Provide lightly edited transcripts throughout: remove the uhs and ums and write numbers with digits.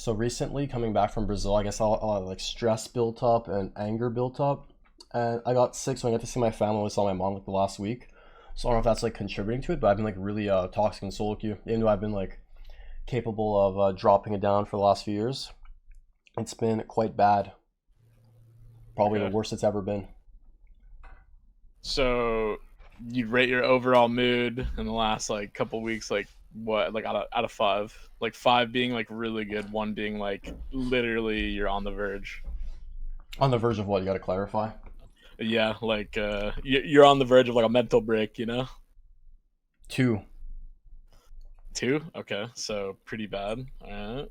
So recently, coming back from Brazil, I guess a lot of like stress built up and anger built up, and I got sick, so I got to see my family. I saw my mom like the last week, so I don't know if that's like contributing to it, but I've been like really toxic and solo queue, even though I've been like capable of dropping it down for the last few years. It's been quite bad, probably the Okay. worst it's ever been. So you'd rate your overall mood in the last like couple weeks like what, like out of five? Like five being like really good, one being like literally you're on the verge. On the verge of what? You got to clarify. Yeah, like you're on the verge of like a mental break, you know? Two. Two? Okay. So pretty bad. All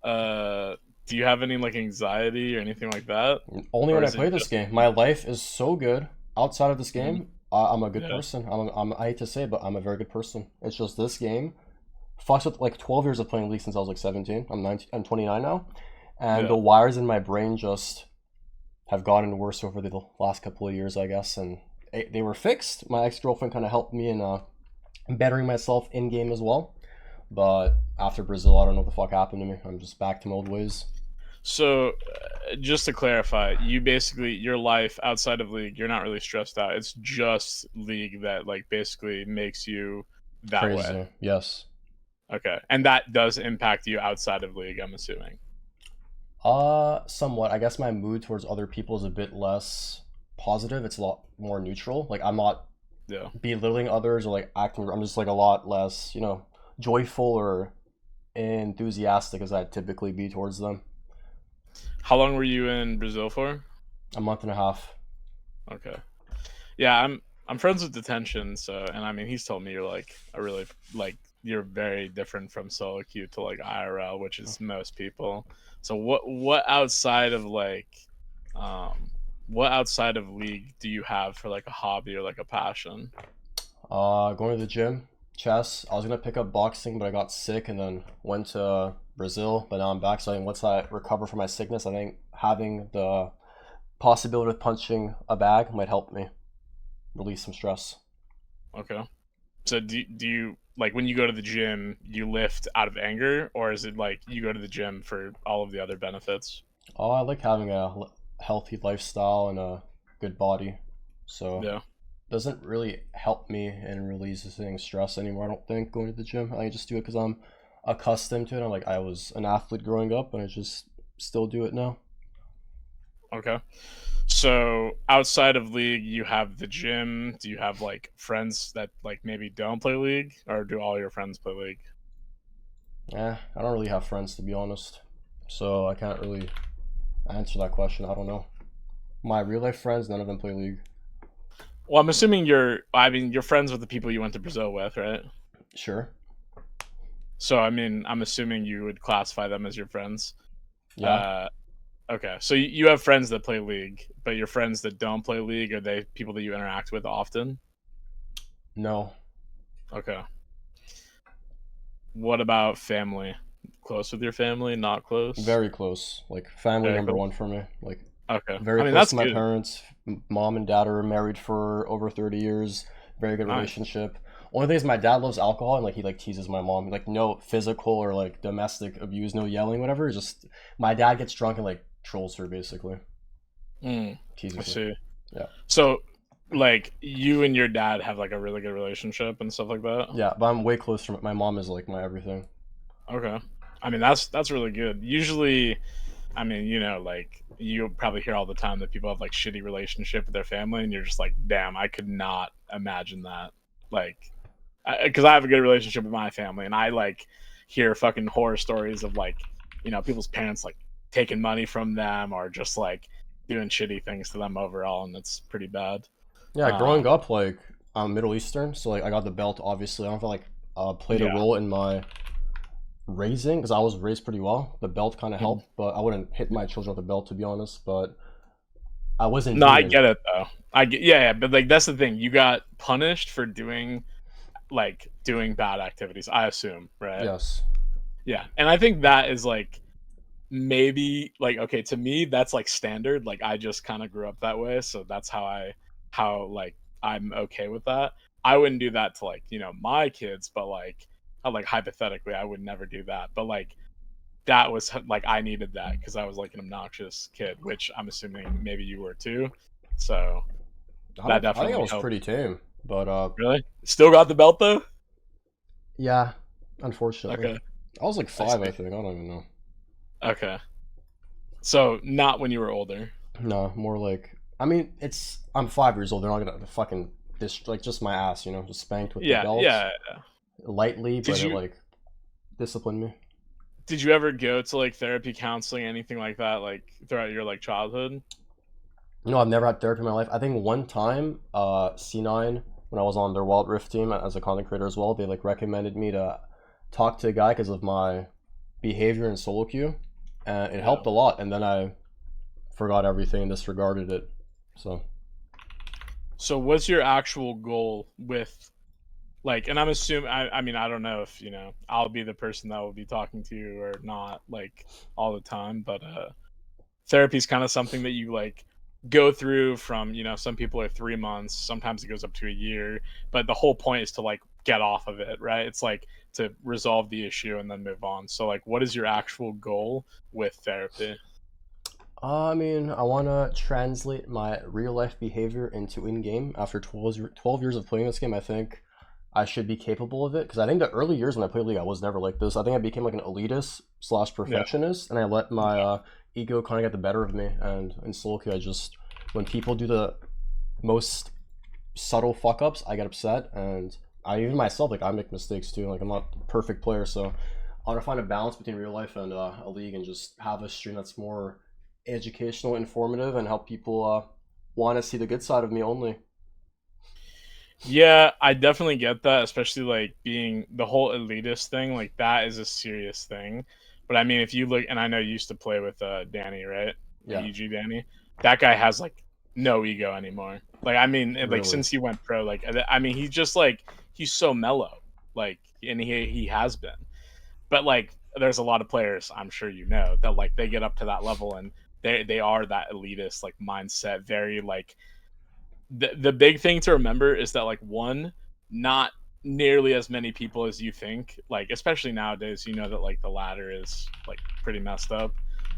right. Do you have any like anxiety or anything like that? Only Or when I is it play this just game. My life is so good. Outside of this Mhm. game, I'm a good Yeah. person. I hate to say it, but I'm a very good person. It's just this game fucks with like 12 years of playing League since I was like 17. I'm 19, I'm 29 now, and the Yeah. wires in my brain just have gotten worse over the last couple of years, I guess, and they were fixed. My ex girlfriend kind of helped me in bettering myself in game as well. But after Brazil, I don't know what the fuck happened to me. I'm just back to my old ways. So, just to clarify, you basically your life outside of League, you're not really stressed out. It's just League that like basically makes you that way. Crazy, yes. Okay, and that does impact you outside of League, I'm assuming. Somewhat. I guess my mood towards other people is a bit less positive. It's a lot more neutral. Like I'm not Yeah. belittling others or like acting. I'm just like a lot less, joyful or enthusiastic as I'd typically be towards them. How long were you in Brazil for? A month and a half. Okay. Yeah, I'm friends with Detention, so and I mean he's told me you're like a really like you're very different from solo queue to like IRL, which is most people. So what outside of like what outside of League do you have for like a hobby or like a passion? Going to the gym, chess. I was gonna pick up boxing, but I got sick and then went to Brazil. But now I'm back. So I think once I recover from my sickness, I think having the possibility of punching a bag might help me release some stress. Okay. So do you like when you go to the gym, you lift out of anger, or is it like you go to the gym for all of the other benefits? Oh, I like having a healthy lifestyle and a good body. So Yeah. doesn't really help me in releasing stress anymore. I don't think going to the gym. I just do it because I'm accustomed to it. I'm like I was an athlete growing up, and I just still do it now. Okay. So outside of League, you have the gym. Do you have like friends that like maybe don't play League, or do all your friends play League? I don't really have friends to be honest, so I can't really answer that question. I don't know. My real life friends, none of them play League. Well, I'm assuming I mean, you're friends with the people you went to Brazil with, right? Sure. So I mean, I'm assuming you would classify them as your friends. Yeah. Uh, okay. So you have friends that play League, but your friends that don't play League, are they people that you interact with often? No. Okay. What about family? Close with your family? Not close? Very close. Like family Very number close. one for me. Like Okay. very I mean, close that's to my good. parents. Mom and dad are married for over 30 years. Very good Nice. relationship. Only thing is my dad loves alcohol and like he like teases my mom. Like no physical or like domestic abuse, no yelling, whatever. It's just my dad gets drunk and like trolls her basically. I Teases her. see. Yeah. So, like, you and your dad have like a really good relationship and stuff like that. Yeah, but I'm way closer. My mom is like my everything. Okay. I mean, that's really good. Usually, I mean, like you probably hear all the time that people have like shitty relationship with their family, and you're just like, damn, I could not imagine that. Like, because I have a good relationship with my family, and I like hear fucking horror stories of like, people's parents like taking money from them or just like doing shitty things to them overall, and that's pretty bad. Yeah, growing Um, up like I'm Middle Eastern, so like I got the belt. Obviously, I don't feel like played a yeah. role in my raising because I was raised pretty well. The belt kind of Mhm. helped, but I wouldn't hit my children with the belt to be honest. But I wasn't No, I doing get it. it though. I get, yeah, but like that's the thing. You got punished for doing bad activities. I assume, right? Yes. Yeah, and I think that is like maybe like okay to me that's like standard. Like I just kind of grew up that way, so that's how like I'm okay with that. I wouldn't do that to like my kids, but like hypothetically, I would never do that. But like that was like I needed that because I was like an obnoxious kid, which I'm assuming maybe you were too. So that I think I definitely was helped. pretty tame, but Really? Still got the belt though? yeah, unfortunately, Okay. I was like I 5, I see. think. I don't even know. Okay. So not when you were older. No, more like I mean, I'm 5 years old. They're not gonna fucking like just my ass, just spanked with the Yeah, belt yeah. lightly, Did but it you like disciplined me. did you ever go to like therapy, counseling, anything like that, like throughout your like childhood? No, I've never had therapy in my life. I think one time, C9, when I was on their Wild Rift team as a content creator as well, they like recommended me to talk to a guy because of my behavior in solo queue, and it Yeah. helped a lot. And then I forgot everything and disregarded it. So So what's your actual goal with like, and I'm assuming I mean I don't know if I'll be the person that will be talking to you or not like all the time, but therapy is kind of something that you like go through from some people are 3 months, sometimes it goes up to a year, but the whole point is to like get off of it, right? It's like to resolve the issue and then move on. So like what is your actual goal with therapy? I mean, I want to translate my real life behavior into in game. After 12 years of playing this game, I think I should be capable of it. Because I think the early years when I played League, I was never like this. I think I became like an elitist slash Yeah. perfectionist, and I let my ego kind of get the better of me. And in solo queue, when people do the most subtle fuck ups, I get upset. And even myself, like, I make mistakes too. Like, I'm not a perfect player. So I want to find a balance between real life and a league and just have a stream that's more educational, informative, and help people want to see the good side of me only. Yeah, I definitely get that, especially like being the whole elitist thing, like that is a serious thing. But I mean, if you look, and I know you used to play with Danny, right? Yeah, EG Danny. That guy has like no ego anymore. Like, I mean, like really. since he went pro, like, I mean, he's just like he's so mellow, like, and he has been. But like, there's a lot of players I'm sure that like they get up to that level and they are that elitist like mindset, very like the big thing to remember is that like one, not nearly as many people as you think. Like especially nowadays, that like the ladder is like pretty messed up.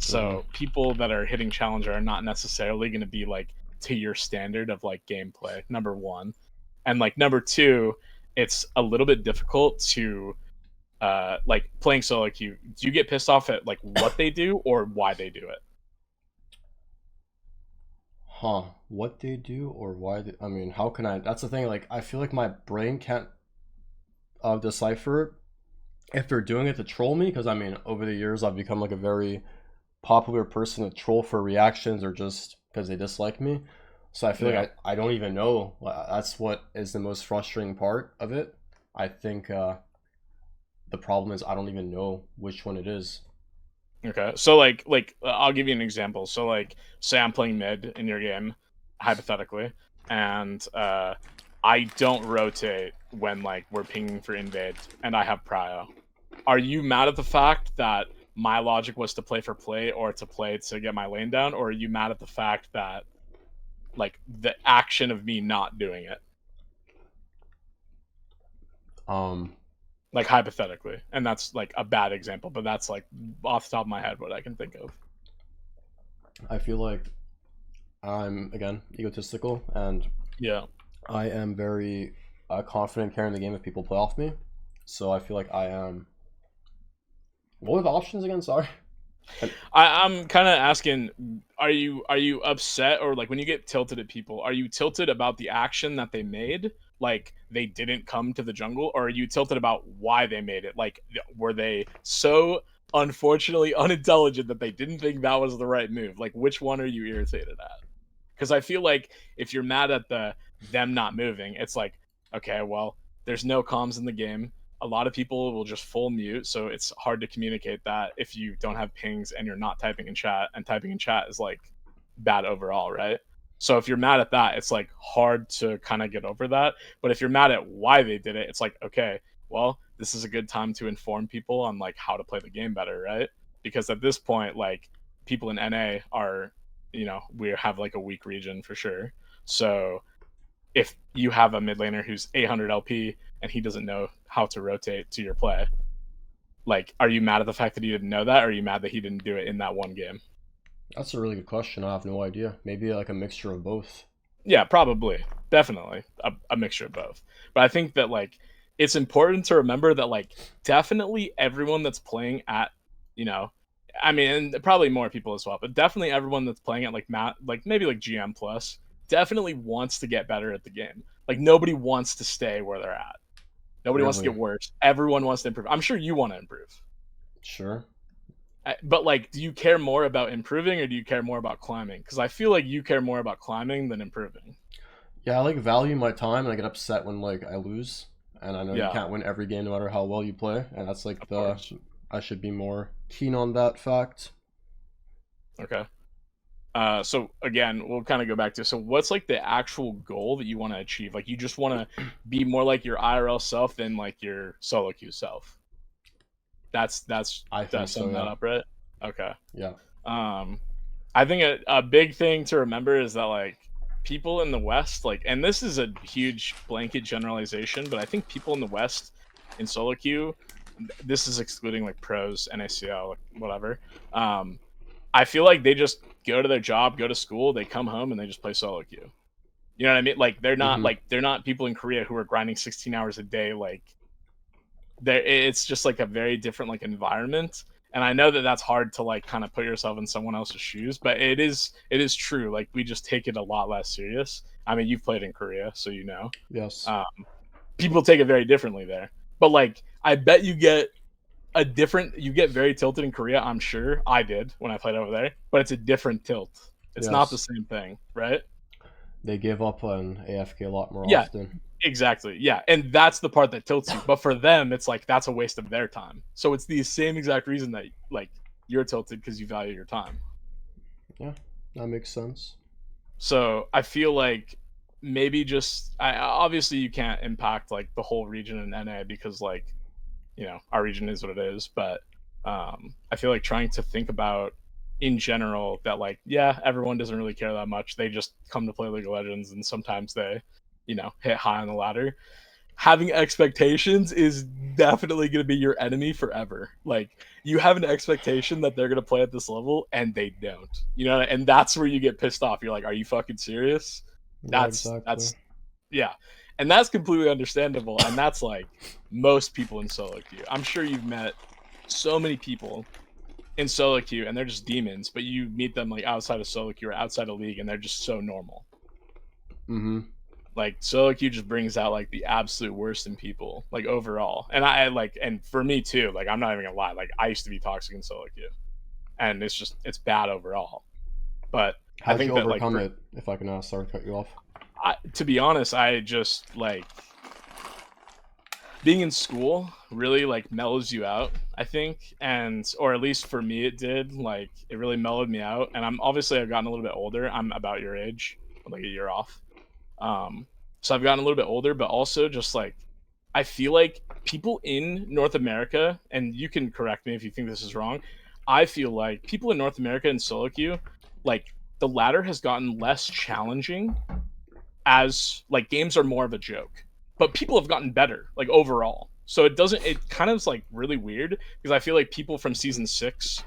Hmm. So people that are hitting challenger are not necessarily going to be like to your standard of like gameplay. Number one, and like number two, it's a little bit difficult to like playing solo queue. Do you get pissed off at like what they do or why they do it? Huh. What they do or why they, I mean, how can I? That's the thing. Like, I feel like my brain can't decipher if they're doing it to troll me. Because, I mean, over the years, I've become like a very popular person to troll for reactions or just because they dislike me. So I feel Yeah. like I don't even know. That's what is the most frustrating part of it. I think the problem is I don't even know which one it is. Okay. So I'll give you an example. So like say I'm playing mid in your game, hypothetically, and I don't rotate when like we're pinging for invade and I have prio. Are you mad at the fact that my logic was to play for play or to play to get my lane down, or are you mad at the fact that like the action of me not doing it? Um, Like hypothetically. And that's like a bad example, but that's like off the top of my head what I can think of. I feel like I'm again egotistical, and Yeah. I am very confident carrying the game if people play off me. So I feel like I am. What were the options again? Sorry. And I'm kind of asking, are you upset or like when you get tilted at people, are you tilted about the action that they made, like they didn't come to the jungle, or are you tilted about why they made it? Like were they so unfortunately unintelligent that they didn't think that was the right move? Like which one are you irritated at? Because I feel like if you're mad at them not moving, it's like, okay, well, there's no comms in the game. A lot of people will just full mute, so it's hard to communicate that if you don't have pings and you're not typing in chat, and typing in chat is like bad overall, right? So if you're mad at that, it's like hard to kind of get over that. But if you're mad at why they did it, it's like, okay, well, this is a good time to inform people on like how to play the game better, right? Because at this point, like people in NA are, we have like a weak region for sure. So if you have a mid laner who's 800 LP and he doesn't know how to rotate to your play, Like, are you mad at the fact that he didn't know that, or are you mad that he didn't do it in that one game? That's a really good question. I have no idea. Maybe like a mixture of both. Yeah, probably. Definitely a mixture of both. But I think that like it's important to remember that like definitely everyone that's playing at, you know, I mean, and probably more people as well, but definitely everyone that's playing at like like maybe like GM plus definitely wants to get better at the game. Like nobody wants to stay where they're at. Nobody wants to Really? get worse. Everyone wants to improve. I'm sure you want to improve. Sure. But like, do you care more about improving or do you care more about climbing? Because I feel like you care more about climbing than improving. Yeah, I like value my time, and I get upset when like I lose. And I know you Yeah, can't win every game no matter how well you play, and that's like of the course. I should be more keen on that fact. Okay. So again, we'll kind of go back to so what's like the actual goal that you want to achieve? Like you just want to be more like your IRL self than like your solo queue self. That's I did I think so, sum that yeah. up right? Okay. Yeah. Um, I think a big thing to remember is that like people in the West, like, and this is a huge blanket generalization, but I think people in the West in solo queue, this is excluding like pros, NACL, like, whatever. Um, I feel like they just go to their job, go to school, they come home, and they just play solo queue. You know what I mean? Mm-hmm. Like they're not people in Korea who are grinding 16 hours a day. Like there, it's just like a very different like environment. And I know that that's hard to like kind of put yourself in someone else's shoes, but it is true. Like we just take it a lot less serious. I mean, you've played in Korea, so you know. Yes. Um, People take it very differently there. But like, I bet you get very tilted in Korea. I'm sure I did when I played over there, but it's a different tilt. It's not the Yes. same thing, right? They give up on AFK a lot more Yeah, often. exactly. Yeah, and that's the part that tilts you. But for them, it's like that's a waste of their time. So it's the same exact reason that like you're tilted because you value your time. Yeah, that makes sense. So I feel like maybe just obviously you can't impact like the whole region in NA because like our region is what it is, but I feel like trying to think about in general that like yeah everyone doesn't really care that much, they just come to play League of Legends and sometimes they hit high on the ladder. Having expectations is definitely going to be your enemy forever. Like you have an expectation that they're going to play at this level and they don't, and that's where you get pissed off. You're like, are you fucking serious? Yeah, exactly. That's Yeah, and that's completely understandable. And that's like most people in solo queue. I'm sure you've met so many people in solo queue, and they're just demons. But you meet them like outside of solo queue or outside of league, and they're just so normal. Mm-hmm. Like solo queue just brings out like the absolute worst in people, like overall. And I like, and for me too. Like I'm not even gonna lie. Like I used to be toxic in solo queue, and it's bad overall. But I How'd you think that like overcome it, if I can ask? Sorry to cut you off. to be honest, I just like being in school really like mellows you out, I think. And or at least for me it did. Like it really mellowed me out. And I've gotten a little bit older. I'm about your age, like a year off. Um so I've gotten a little bit older, but also just like I feel like people in North America, and you can correct me if you think this is wrong, I feel like people in North America in solo queue, like the ladder has gotten less challenging as like games are more of a joke, but people have gotten better like overall. So it kind of is like really weird because I feel like people from season 6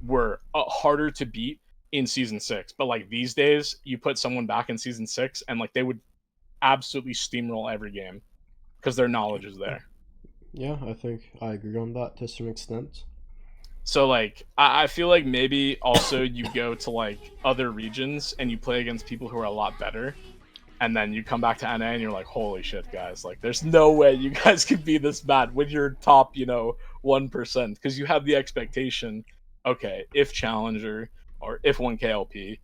were harder to beat in season 6, but like these days you put someone back in season 6 and like they would absolutely steamroll every game because their knowledge is there. Yeah, I think I agree on that to some extent. So like I feel like maybe also you go to like other regions and you play against people who are a lot better, and then you come back to NA and you're like, holy shit, guys! Like, there's no way you guys could be this bad when you're top, 1%, because you have the expectation. Okay, if challenger or if 1KLP,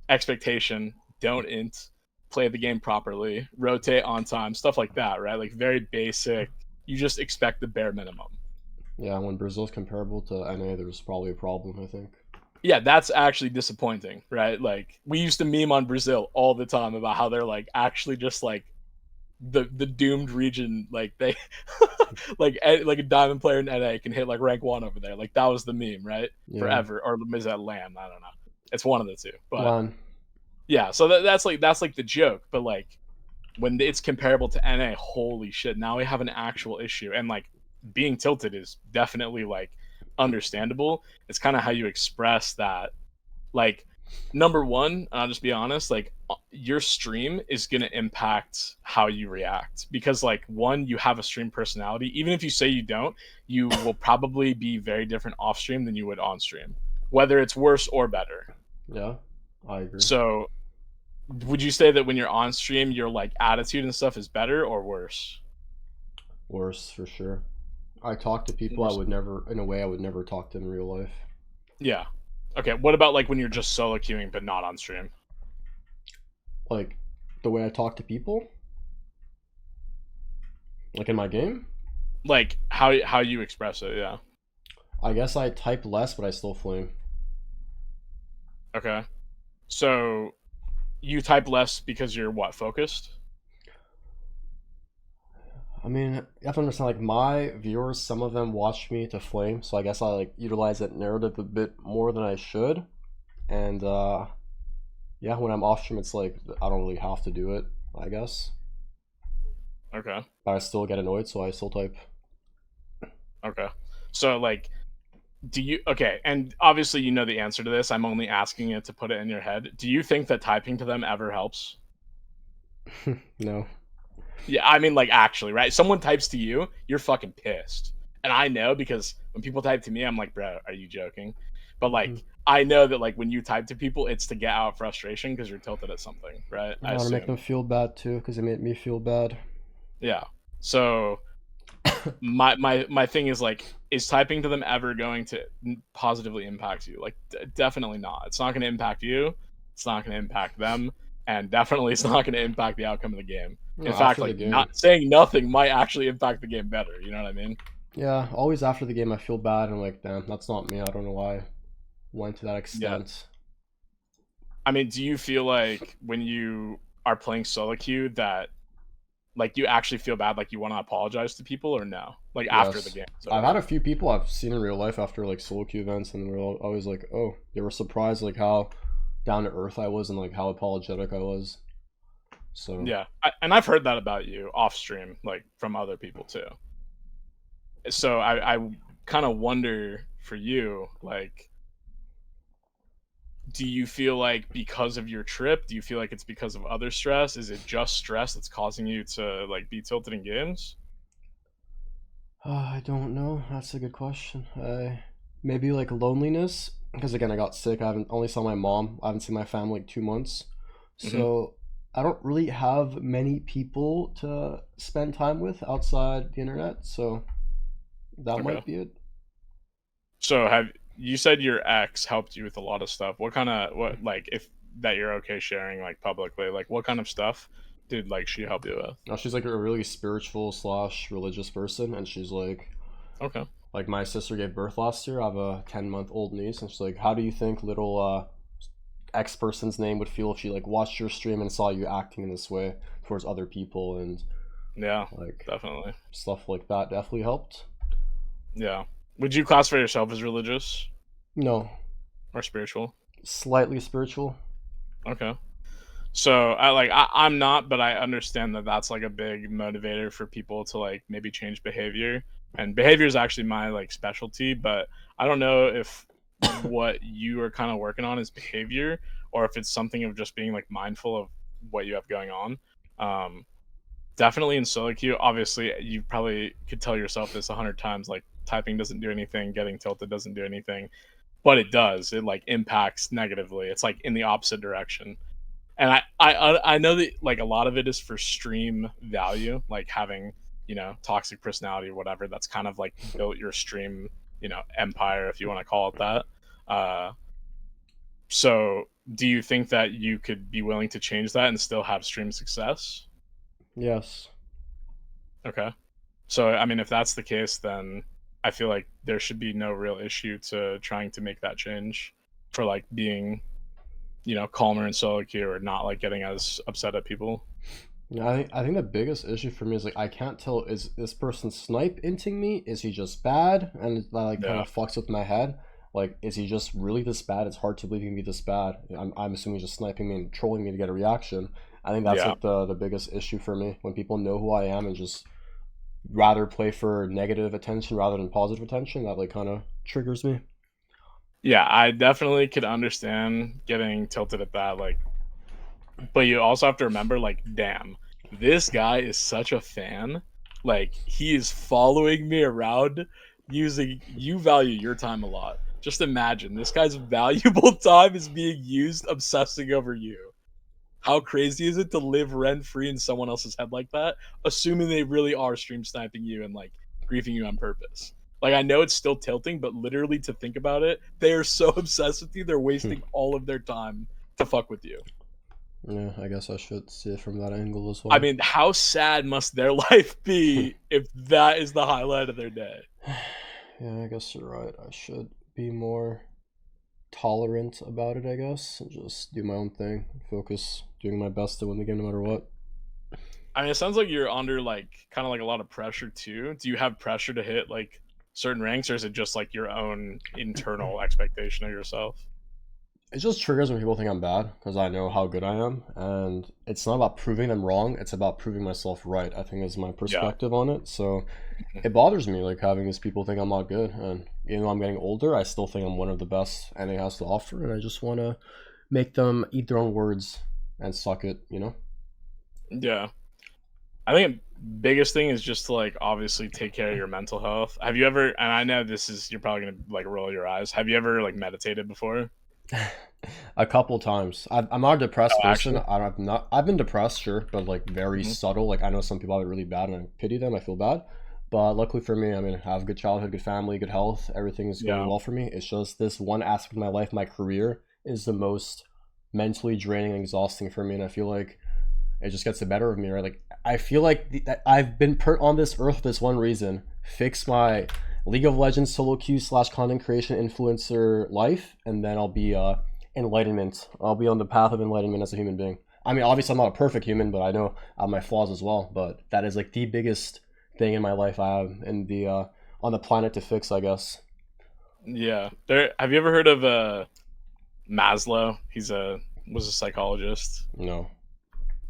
expectation, don't int, play the game properly, rotate on time, stuff like that, right? Like very basic. You just expect the bare minimum. Yeah, when Brazil's comparable to NA, there's probably a problem, I think. Yeah, that's actually disappointing, right? Like we used to meme on Brazil all the time about how they're like actually just like the doomed region, like they like a diamond player in NA can hit like rank 1 over there. Like that was the meme, right? Yeah. Forever. Or is that Lamb? I don't know. It's one of the two. But Lan. yeah, so that's like the joke. But like when it's comparable to NA, holy shit, now we have an actual issue. And like being tilted is definitely like understandable. It's kind of how you express that. Like, number one, and I'll just be honest, like your stream is gonna impact how you react because like one, you have a stream personality. Even if you say you don't, you will probably be very different off stream than you would on stream, whether it's worse or better. Yeah, I agree. So would you say that when you're on stream, your like attitude and stuff is better or worse? Worse for sure. I talk to people I Worse. would never, in a way I would never talk to in real life. Yeah. Okay. What about like when you're just solo queuing but not on stream? Like the way I talk to people, like in my game. Like how you express it? Yeah. I guess I type less, but I still flame. Okay. So you type less because you're what, focused? I mean, you have to understand, like my viewers, some of them watch me to flame, so I guess I like utilize that narrative a bit more than I should. And yeah, when I'm off stream, it's like I don't really have to do it, I guess. Okay. But I still get annoyed, so I still type. Okay. So like do you okay, and obviously you know the answer to this. I'm only asking it to put it in your head. Do you think that typing to them ever helps? No. Yeah, I mean like actually, right? Someone types to you, you're fucking pissed. And I know because when people type to me, I'm like, "Bro, are you joking?" But Mhm. like I know that like when you type to people, it's to get out frustration because you're tilted at something, right? I I want to make assume. them feel bad too, because they made me feel bad. Yeah. So my thing is like, is typing to them ever going to positively impact you? Like, definitely not. It's not going to impact you. It's not going to impact them, and definitely it's not going to impact the outcome of the game. No, In fact, after the like game. not saying nothing might actually impact the game better. You know what I mean? Yeah, always after the game, I feel bad. I'm like, damn, that's not me. I don't know why I went to that Yeah. extent. I mean, do you feel like when you are playing solo queue that like you actually feel bad, like you want to apologize to people, or no? Like after the Yes. game is I've had over? a few people I've seen in real life after like solo queue events, and they're always like, oh, they were surprised like how down to earth I was and like how apologetic I was. So Yeah, and I've heard that about you off stream, like from other people too. So I kind of wonder for you, like, do you feel like because of your trip, do you feel like it's because of other stress? Is it just stress that's causing you to like be tilted in games? I don't know. That's a good question. Maybe like loneliness, because again, I got sick. I haven't only saw my mom. I haven't seen my family like 2 months, Hmm. so I don't really have many people to spend time with outside the internet. So that Okay. might be it. So have you said your ex helped you with a lot of stuff? What kind of what like if that you're okay sharing like publicly? Like what kind of stuff did like she help you with? Now she's like a really spiritual slash religious person, and she's Okay. like my sister gave birth last year. I have a 10-month-old niece, and she's like, how do you think little X person's name would feel if she like watched your stream and saw you acting in this way towards other people, and Yeah, like definitely. stuff like that definitely helped. Yeah. Would you classify yourself as religious No, or spiritual? slightly spiritual. Okay. So I'm not, but I understand that that's like a big motivator for people to like maybe change behavior. And behavior is actually my like specialty, but I don't know if what you are kind of working on is behavior or if it's something of just being like mindful of what you have going on. Um, Definitely in solo queue. Obviously, you probably could tell yourself this 100 times. Like typing doesn't do anything, getting tilted doesn't do anything, but it does. It like impacts negatively. It's like in the opposite direction. And I know that like a lot of it is for stream value, like having toxic personality or whatever. That's kind of like built your stream empire, if you want to call it that. So do you think that you could be willing to change that and still have stream success? Yes. Okay. So, I mean, if that's the case, then I feel like there should be no real issue to trying to make that change for like being, calmer and solo queue or not like getting as upset at people. Yeah, I think the biggest issue for me is like I can't tell, is this person snipe inting me? Is he just bad? And that like kind Yeah. of fucks with my head. Like, is he just really this bad? It's hard to believe he can be this bad. I'm assuming he's just sniping me and trolling me to get a reaction. I think that's Yeah. like the biggest issue for me when people know who I am and just rather play for negative attention rather than positive attention. That like kind of triggers me. Yeah, I definitely could understand getting tilted at that, like, but you also have to remember, like, damn, this guy is such a fan. Like, he is following me around using you value your time a lot. Just imagine this guy's valuable time is being used obsessing over you. How crazy is it to live rent free in someone else's head like that, assuming they really are stream sniping you and like griefing you on purpose? Like, I know it's still tilting, but literally to think about it, they are so obsessed with you, they're wasting all of their time to fuck with you. Yeah, I guess I should see it from that angle as I well. mean, how sad must their life be if that is the highlight of their day? Yeah, I guess you're right. I should be more tolerant about it, I guess, and just do my own thing, focus, doing my best to win the game no matter what. I mean, it sounds like you're under like kind of like a lot of pressure too. Do you have pressure to hit like certain ranks, or is it just like your own internal expectation of yourself? It just triggers when people think I'm bad because I know how good I am, and it's not about proving them wrong. It's about proving myself right. I think is my Yeah. perspective on it. So it bothers me like having these people think I'm not good, and even though I'm getting older, I still think I'm one of the best NA has to offer, and I just want to make them eat their own words and suck it. You know? Yeah. I think biggest thing is just to like obviously take care of your mental health. Have you ever, and I know this is, you're probably gonna like roll your eyes. Have you ever like meditated before? A couple times. I'm not a depressed Oh, person. actually? I've not. I've been depressed, sure, but like very Mhm. subtle. Like I know some people have it really bad, and I pity them. I feel bad, but luckily for me, I mean, I have a good childhood, good family, good health. Everything is going Yeah. well for me. It's just this one aspect of my life, my career, is the most mentally draining and exhausting for me, and I feel like it just gets the better of me. Right? Like I feel like that I've been put on this earth for this one reason: fix my League of Legends solo queue slash content creation influencer life, and then I'll be enlightenment. I'll be on the path of enlightenment as a human being. I mean, obviously, I'm not a perfect human, but I know I have my flaws as well. But that is like the biggest thing in my life I have in the on the planet to fix, I guess. Yeah. There, have you ever heard of Maslow? He's a was a psychologist. No.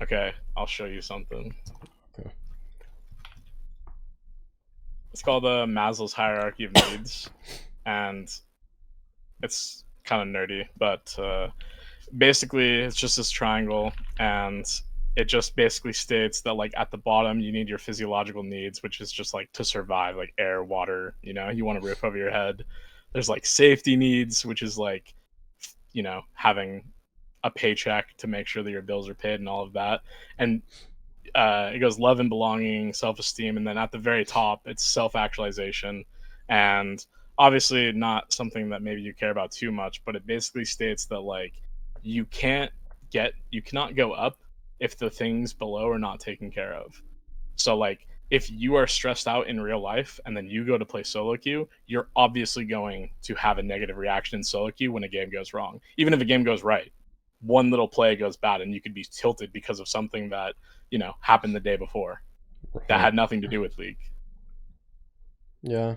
Okay, I'll show you something. Okay. It's called Maslow's hierarchy of needs, and it's kind of nerdy, but basically it's just this triangle, and it just basically states that like at the bottom you need your physiological needs, which is just like to survive, like air, water, you want a roof over your head. There's like safety needs, which is like having a paycheck to make sure that your bills are paid and all of that. And it goes love and belonging, self-esteem, and then at the very top it's self-actualization. And obviously not something that maybe you care about too much, but it basically states that like you cannot go up if the things below are not taken care of. So like if you are stressed out in real life and then you go to play solo queue, you're obviously going to have a negative reaction in solo queue when a game goes wrong. Even if a game goes right, one little play goes bad and you could be tilted because of something that, happened the day before that Right. had nothing to do with League. Yeah.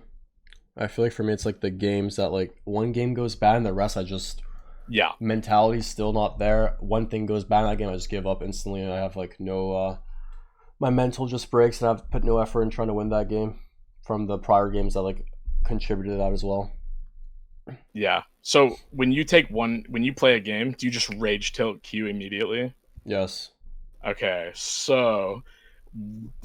I feel like for me, it's like the games that like one game goes bad and the rest I just Yeah. mentality's still not there. One thing goes bad in that game, I just give up instantly, and I have like no my mental just breaks, and I've put no effort in trying to win that game from the prior games that like contributed to that as well. Yeah. So when you play a game, do you just rage tilt Q immediately? Yes. Okay, so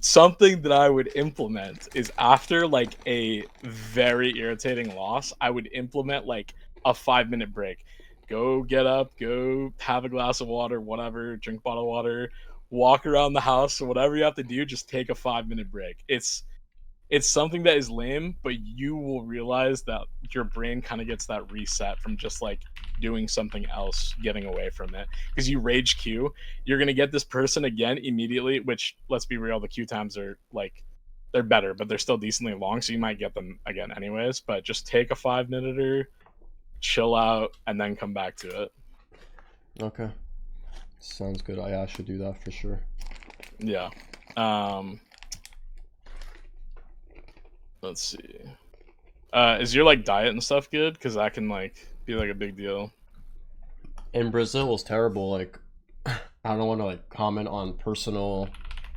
something that I would implement is after like a very irritating loss, I would implement like a 5 minute break. Go get up, go have a glass of water, whatever, drink a bottle of water, walk around the house, whatever you have to do, just take a 5 minute break. It's something that is lame, but you will realize that your brain kind of gets that reset from just like doing something else, getting away from it. Because you rage queue, you're gonna get this person again immediately. Which, let's be real, the queue times are like they're better, but they're still decently long, so you might get them again anyways. But just take a 5 minute, chill out, and then come back to it. Okay. Sounds good. I should do that for sure. Yeah. Um. Let's see. Is your like diet and stuff good? Because that can like be like a big deal. In Brazil was terrible. Like I don't want to like comment on personal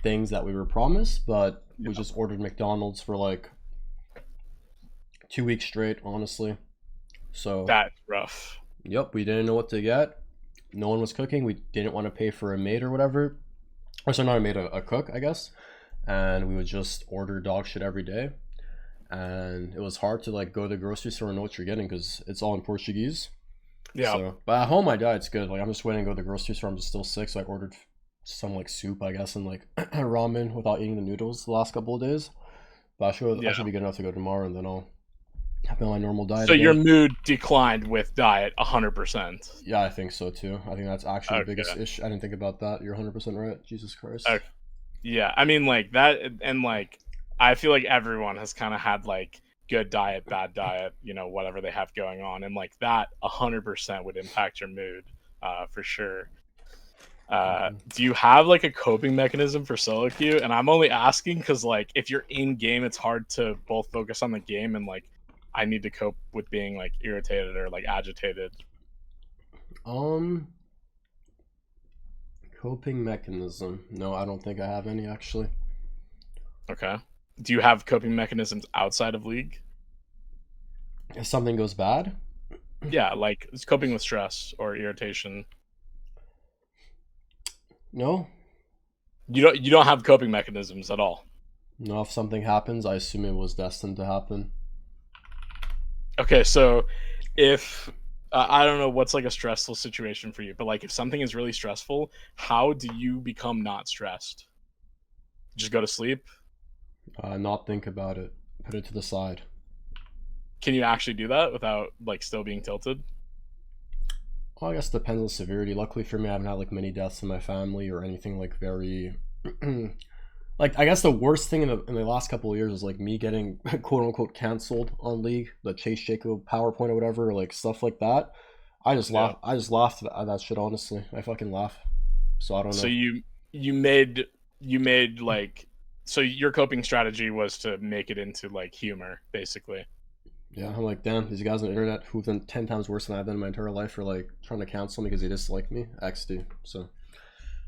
things that we were promised, but we Yeah. just ordered McDonald's for like 2 weeks straight, honestly. So, That's rough. yep, we didn't know what to get. No one was cooking. We didn't want to pay for a maid or whatever. Or sorry, not a maid, a cook, I guess. And we would just order dog shit every day. And it was hard to like go to the grocery store and know what you're getting because it's all in Portuguese. Yeah. So, but at home, my diet's good. Like I'm just waiting to go to the grocery store. I'm just still sick, so I ordered some like soup, I guess, and like ramen without eating the noodles the last couple of days. But I Yeah. should be good enough to go tomorrow, and then I'll have my normal diet So your again. mood declined with diet 100%. Yeah, I think so too. I think that's actually the biggest Okay. issue. I didn't think about that. You're 100% right. Jesus Christ. Okay. Yeah. I mean, like that, and like, I feel like everyone has kind of had like good diet, bad diet, whatever they have going on, and like that 100% would impact your mood, for sure. Mhm. Do you have like a coping mechanism for solo queue? And I'm only asking because like if you're in game, it's hard to both focus on the game and like I need to cope with being like irritated or like agitated. Um, Coping mechanism. No, I don't think I have any actually. Okay. Do you have coping mechanisms outside of League? If something goes bad, Yeah, like it's coping with stress or irritation. no. You don't have coping mechanisms at all. No, if something happens, I assume it was destined to happen. Okay, so if I don't know what's like a stressful situation for you, but like if something is really stressful, how do you become not stressed? Just go to sleep? Not think about it. Put it to the side. Can you actually do that without like still being tilted? Well, I guess it depends on severity. Luckily for me, I haven't had like many deaths in my family or anything like very. Like I guess the worst thing in the last couple of years is like me getting quote unquote canceled on League, the Chase Jacob PowerPoint or whatever, like stuff like that. Yeah. I just laughed at that shit. Honestly, I fucking laugh. So I don't So know. you made like, so your coping strategy was to make it into like humor, basically. Yeah, I'm like, damn, these guys on the internet who've done 10 times worse than I've done in my entire life are like trying to cancel me because they dislike me. XD. So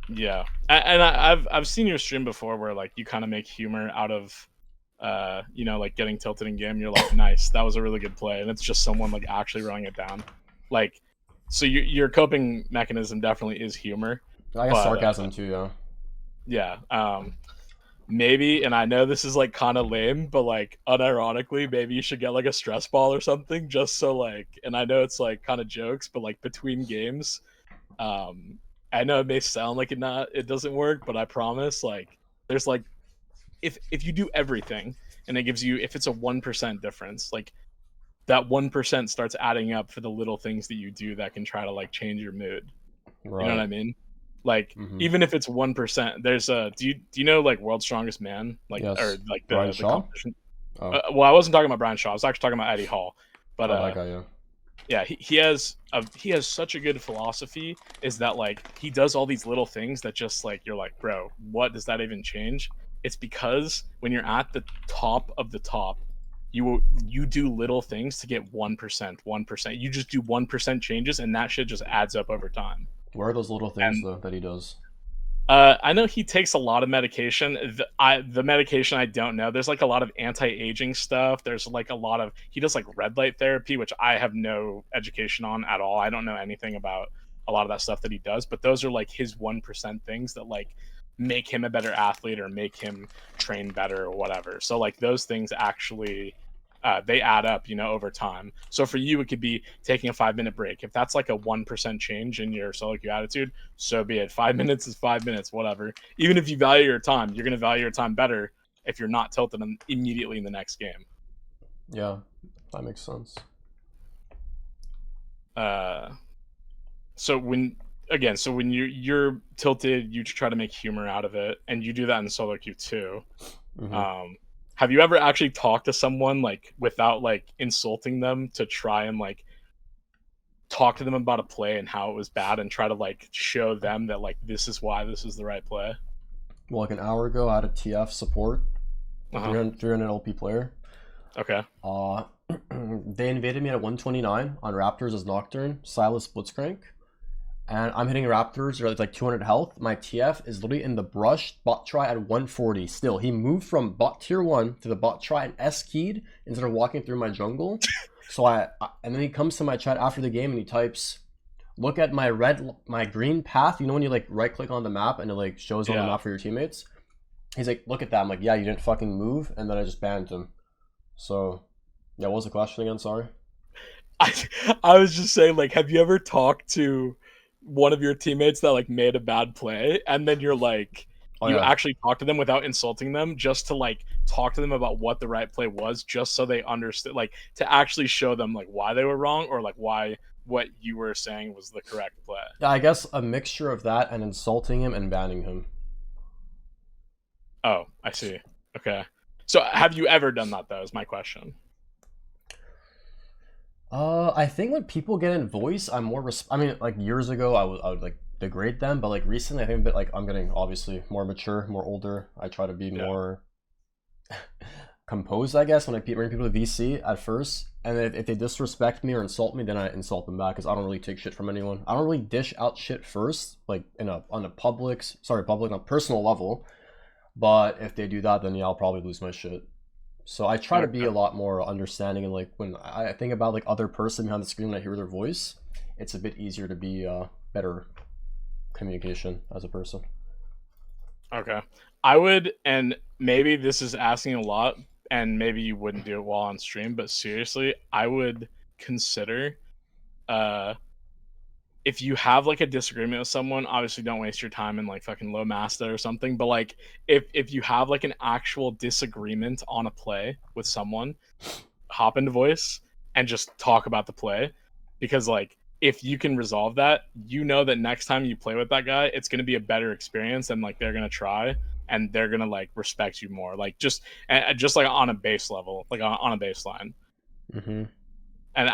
Yeah, and I've seen your stream before where like you kind of make humor out of, like getting tilted in game. You're like, nice, that was a really good play, and it's just someone like actually running it down, like. So your coping mechanism definitely is humor, I guess but sarcasm too. Yeah. yeah, maybe, and I know this is like kind of lame, but like unironically, maybe you should get like a stress ball or something, just so like. And I know it's like kind of jokes, but like between games, um, I know it may sound like it doesn't work, but I promise, like, there's like if you do everything and it gives you, if it's a 1% difference, like that 1% starts adding up for the little things that you do that can try to like change your mood. You know what Right. I mean? Like Mm-hmm. even if it's 1%, there's a do you know like World's Strongest Man, like, or Yes. like Brian the Shaw. competition? Oh, Well, I wasn't talking about Brian Shaw. I was actually talking about Eddie Hall. But oh, that guy. Yeah. yeah, he has such a good philosophy. Is that like he does all these little things that just like you're like, bro, what does that even change? It's because when you're at the top of the top, you do little things to get 1%, 1%. You just do 1% changes, and that shit just adds up over time. Where are those little things And though that he does? I know he takes a lot of medication. The medication I don't know. There's like a lot of anti-aging stuff. There's like a lot of, he does like red light therapy, which I have no education on at all. I don't know anything about a lot of that stuff that he does, but those are like his 1% things that like make him a better athlete or make him train better or whatever. So like those things actually, they add up, over time. So for you, it could be taking a 5 minute break. If that's like a 1% change in your solo queue attitude, so be it. 5 minutes is 5 minutes, whatever. Even if you value your time, you're going to value your time better if you're not tilted immediately in the next game. Yeah, that makes sense. Uh, so when you're tilted, you try to make humor out of it, and you do that in solo queue too. Mm-hmm. Um, have you ever actually talked to someone like without like insulting them to try and like talk to them about a play and how it was bad and try to like show them that like this is why this is the right play? Well, like an hour ago, I had a TF support, a Uh-huh. 300 LP player. Okay. Uh, they invaded me at 129 on Raptors as Nocturne, Silas Blitzcrank, and I'm hitting Raptors or it's like 200 health. My TF is literally in the brush bot try at 140. Still, he moved from bot tier 1 to the bot try and S keyed instead of walking through my jungle. So and then he comes to my chat after the game and he types, "Look at my green path." You know when you like right click on the map and it like shows on the Yeah. map for your teammates? He's like, "Look at that." I'm like, "Yeah, you didn't fucking move," and then I just banned him. So, yeah, what was the question again? Sorry. I I was just saying, like, have you ever talked to one of your teammates that like made a bad play, and then you're like, Oh you yeah. actually talk to them without insulting them, just to like talk to them about what the right play was, just so they understood, like, to actually show them like why they were wrong or like why what you were saying was the correct play. Yeah, I guess a mixture of that and insulting him and banning him. Oh, I see. Okay. So have you ever done that though? Is my question. I think when people get in voice, I'm more. I mean, like years ago, I would like degrade them, but like recently, I think a bit like I'm getting obviously more mature, more older. I try to be Yeah. more composed, I guess, when I bring people to VC at first, and then if they disrespect me or insult me, then I insult them back because I don't really take shit from anyone. I don't really dish out shit first, like on a public, on a personal level. But if they do that, then yeah, I'll probably lose my shit. So I try to be Okay. a lot more understanding, and like when I think about like other person behind the screen, when I hear their voice, it's a bit easier to be better communication as a person. Okay. I would, and maybe this is asking a lot, and maybe you wouldn't do it while on stream, but seriously, I would consider uh if you have like a disagreement with someone, obviously don't waste your time in like fucking low master or something, but like if you have like an actual disagreement on a play with someone, hop into voice and just talk about the play, because like if you can resolve that, you know that next time you play with that guy, it's going to be a better experience, and like they're going to try and they're going to like respect you more, like just like on a base level, like on a baseline. Mm-hmm. And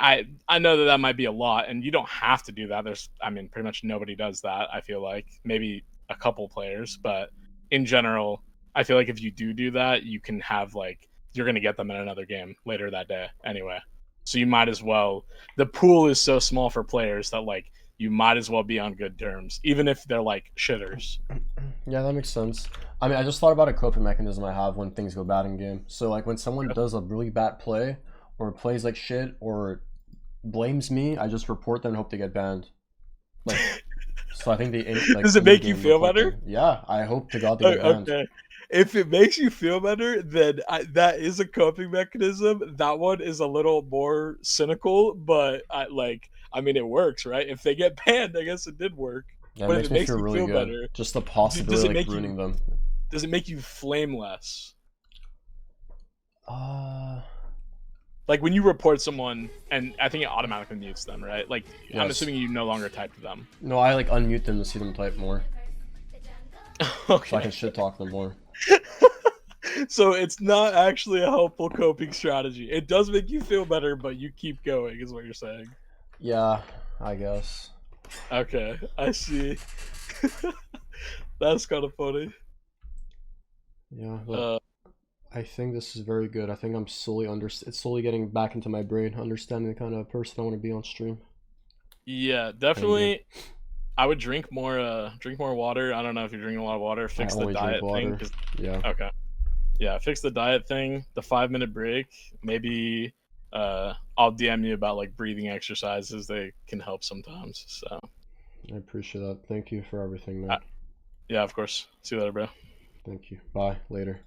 I know that that might be a lot, and you don't have to do that. There's, I mean, pretty much nobody does that. I feel like maybe a couple players, but in general, I feel like if you do that, you can have like you're gonna get them in another game later that day anyway. So you might as well. The pool is so small for players that like you might as well be on good terms, even if they're like shitters. Yeah, that makes sense. I mean, I just thought about a coping mechanism I have when things go bad in game. So like when someone does a really bad play or plays like shit or blames me, I just report them and hope they get banned. Like, so I think like Does it make you in-game feel better? reporting. Yeah, I hope to God they get banned. Okay. If it makes you feel better, then that is a coping mechanism. That one is a little more cynical, but I mean, it works, right? If they get banned, I guess it did work. Yeah, it But if makes it me makes feel you really feel good. better, Just the does possibility it like make you ruining them. flame less? Uh, Like when you report someone, and I think it automatically mutes them, right? Like I'm yes. assuming you no longer type to them. No, I like unmute them to see them type more, so I Okay. can shit talk them more. So it's not actually a helpful coping strategy. It does make you feel better, but you keep going, is what you're saying. Yeah, I guess. Okay, I see. That's kind of funny. Yeah, but Uh, I think this is very good. I think I'm slowly it's slowly getting back into my brain, understanding the kind of person I want to be on stream yeah, and game. definitely. I would drink more water. I don't know if you're drinking a lot of water. I Fix the only drink diet thing. water. Yeah, Okay, yeah, fix the diet thing. The 5 minute break. Maybe I'll DM you about like breathing exercises. They can help sometimes. So I appreciate that. Thank you for everything, uh, man. yeah, of course. See you later, bro. Thank you. Bye. Later.